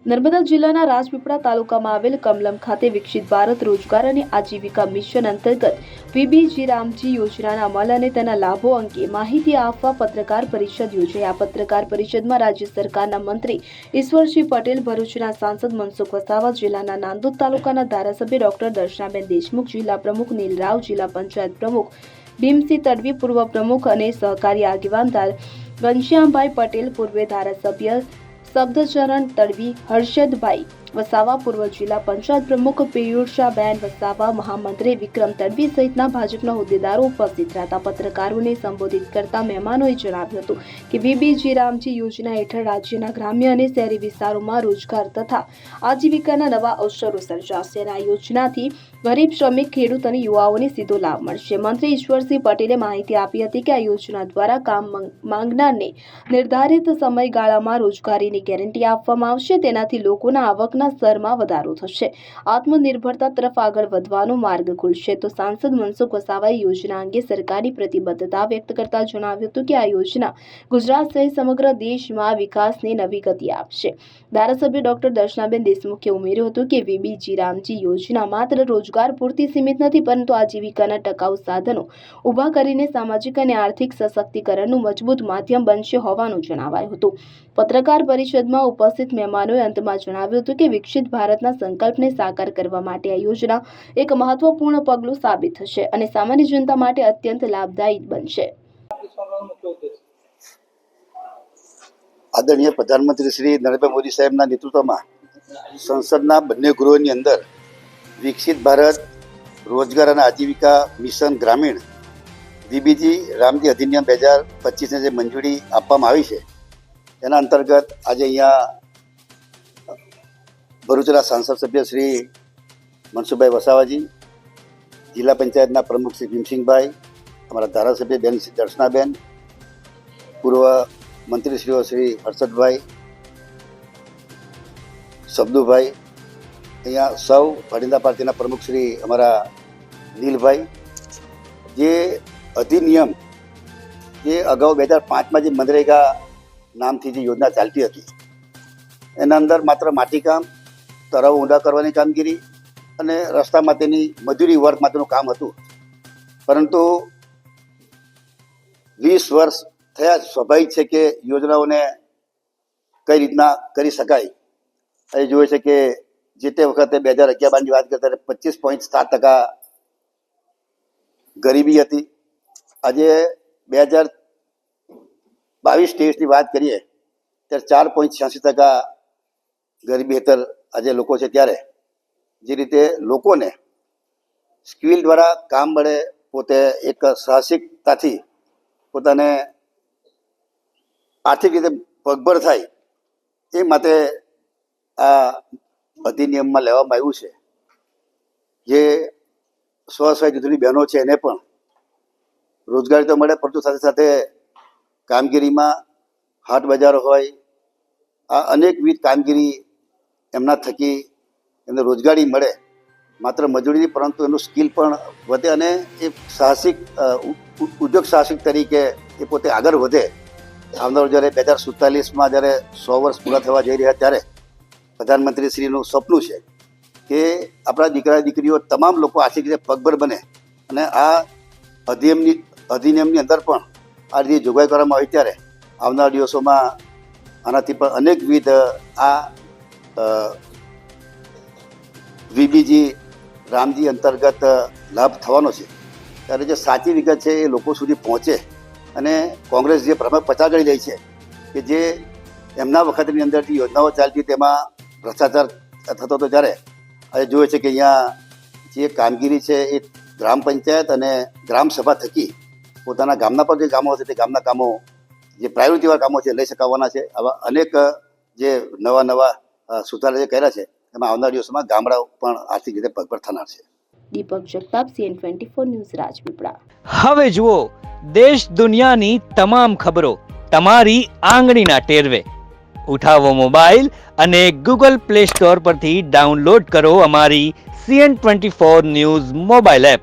નર્મદા જિલ્લાના રાજપીપળા તાલુકામાં આવેલ કમલમ ખાતે વિકસિત ભારત રોજગાર અને આજીવિકા મિશન અંતર્ગત વીબીજી રામજી યોજનાના અમલ અને તેના લાભો અંગે માહિતી આપવા પત્રકાર પરિષદ યોજાઈ। આ પત્રકાર પરિષદમાં રાજ્ય સરકારના મંત્રી ઈશ્વરસિંહ પટેલ, ભરૂચના સાંસદ મનસુખ વસાવા, જિલ્લાના નાંદોદ તાલુકાના ધારાસભ્ય ડોક્ટર દર્શનાબેન દેશમુખ, જિલ્લા પ્રમુખ નીલરાવ, જિલ્લા પંચાયત પ્રમુખ ભીમસિંહ તડવી, પૂર્વ પ્રમુખ અને સહકારી આગેવાન ઘનશ્યામભાઈ પટેલ, પૂર્વ ધારાસભ્ય શબ્દચરણ તડવી, હર્ષદભાઈ વસાવા, પૂર્વ જિલ્લા પંચાયત પ્રમુખ પિયુષાબેન વસાવા, મહામંત્રી વિક્રમ તડવી સહિતના ભાજપના હોદ્દેદારો ઉપસ્થિત રહ્યા। પત્રકારોને સંબોધિત કરતા મહેમાનોએ જણાવ્યું હતું કે વીબીજી રામજી યોજના હેઠળ રાજ્યના ગ્રામ્ય અને શહેરી વિસ્તારોમાં રોજગાર તથા આજીવિકાના નવા અવસરો સર્જાશે અને આ યોજનાથી ગરીબ, શ્રમિક, ખેડૂત અને યુવાઓને સીધો લાભ મળશે। મંત્રી ઈશ્વરસિંહ પટેલે માહિતી આપી હતી કે આ યોજના દ્વારા કામ માંગનારને નિર્ધારિત સમયગાળામાં રોજગારીની ગેરંટી આપવામાં આવશે। તેનાથી લોકોના આવકના સ્તરમાં વધારો થશે, આત્મનિર્ભરતા તરફ આગળ વધવાનો માર્ગ ખુલશે। તો સાંસદ મનસુખ વસાવાએ યોજના અંગે સરકારની પ્રતિબદ્ધતા વ્યક્ત કરતા જણાવ્યું હતું કે આ યોજના ગુજરાત સહિત સમગ્ર દેશમાં વિકાસને નવી ગતિ આપશે। ધારાસભ્ય ડોક્ટર દર્શનાબેન દેશમુખે ઉમેર્યું હતું કે વીબીજી રામજી યોજના માત્ર રોજગાર પૂરતી સીમિત નથી, પરંતુ આજીવિકાના ટકાઉ સાધનો ઊભા કરીને સામાજિક અને આર્થિક સશક્તિકરણનું મજબૂત માધ્યમ બનશે હોવાનું જણાવાયું હતું। પત્રકાર પરિષદમાં ઉપસ્થિત મહેમાનોએ અંતમાં જણાવ્યું હતું કે વિકસિત ભારતના સંકલ્પને સાકાર કરવા માટે આ યોજના એક મહત્વપૂર્ણ પગલું સાબિત થશે અને સામાન્ય જનતા માટે અત્યંત લાભદાયી બનશે। આદરણીય પ્રધાનમંત્રી શ્રી નરેન્દ્ર મોદી સાહેબના નેતૃત્વમાં સંસદના બંને ગૃહોની અંદર વિકસિત ભારત રોજગાર અને આજીવિકા મિશન ગ્રામીણ વીબીજી રામજી અધિનિયમ 2025ને જે મંજૂરી આપવામાં આવી છે તેના અંતર્ગત આજે અહીંયા ભરૂચના સાંસદ સભ્ય શ્રી મનસુખભાઈ વસાવાજી, જિલ્લા પંચાયતના પ્રમુખ શ્રી ભીમસિંહભાઈ, અમારા ધારાસભ્ય બેન શ્રી દર્શનાબેન, પૂર્વ મંત્રીશ્રીઓ શ્રી હર્ષદભાઈ, શબ્દુભાઈ, અહીંયા સૌ ભારતીય પાર્ટીના પ્રમુખ શ્રી અમારા નીલભાઈ, જે અધિનિયમ જે અગાઉ 2005માં જે મનરેગા નામથી જે યોજના ચાલતી હતી એના અંદર માત્ર માટીકામ, તળાવ ઊંડા કરવાની કામગીરી અને રસ્તા માટેની મજૂરી વર્ગ માટેનું કામ હતું, પરંતુ 20 વર્ષ થયા સ્વાભાવિક છે કે યોજનાઓને કઈ રીતના કરી શકાય। એ જોવે છે કે જે તે વખતે 2011-12ની વાત કરતા 25.7% ગરીબી હતી। આજે 2022-23ની વાત કરીએ ત્યારે 4.86% ગરીબી હેઠળ આજે લોકો છે। ત્યારે જે રીતે લોકોને સ્કિલ દ્વારા કામ મળે, પોતે એક સાહસિકતાથી પોતાને આર્થિક રીતે પગભર થાય એ માટે આ અધિનિયમમાં લેવામાં આવ્યું છે। જે સ્વ-સહાય જૂથની બહેનો છે એને પણ રોજગારી તો મળે, પરંતુ સાથે સાથે કામગીરીમાં હાટ બજારો હોય, આ અનેકવિધ કામગીરી એમના થકી એમને રોજગારી મળે, માત્ર મજૂરી પરંતુ એનું સ્કિલ પણ વધે અને એ સાહસિક ઉદ્યોગ સાહસિક તરીકે એ પોતે આગળ વધે। આવનારું જ્યારે 2047માં જ્યારે 100 વર્ષ પૂરા થવા જઈ રહ્યા ત્યારે પ્રધાનમંત્રીશ્રીનું સપનું છે કે આપણા દીકરા દીકરીઓ તમામ લોકો આર્થિક રીતે પગભર બને અને આ અધિનિયમની અંદર પણ આ રીતે જોગવાઈ કરવામાં આવી ત્યારે આવનારા દિવસોમાં આનાથી પણ અનેકવિધ આ વીબીજી રામજી અંતર્ગત લાભ થવાનો છે। ત્યારે જે સાચી વિગત છે એ લોકો સુધી પહોંચે અને કોંગ્રેસ જે ભ્રમ પચાવી રહી છે કે જે એમના વખતની અંદર જે યોજનાઓ ચાલતી તેમાં ભ્રષ્ટાચાર થતો હતો, ત્યારે આજે જોઈએ છે કે અહીંયા જે કામગીરી છે એ ગ્રામ પંચાયત અને ગ્રામ સભા થકી પોતાના ગામના પર જે કામો હશે તે ગામના કામો જે પ્રાયોરિટીવાળા કામો છે લઈ શકાવાના છે। આવા અનેક જે નવા સુધારા જે કર્યા છે એમાં આવનારા દિવસોમાં ગામડાઓ પણ આર્થિક રીતે પગભર થનાર છે। દીપક જગતાપ, CN24 ન્યૂઝ, રાજપીપળા। હવે જુઓ દેશ દુનિયાની તમામ ખબરો તમારી આંગળીના ટેરવે। ઉઠાવો મોબાઈલ અને ગૂગલ પ્લે સ્ટોર પરથી ડાઉનલોડ કરો અમારી CN24 ન્યૂઝ મોબાઈલ એપ।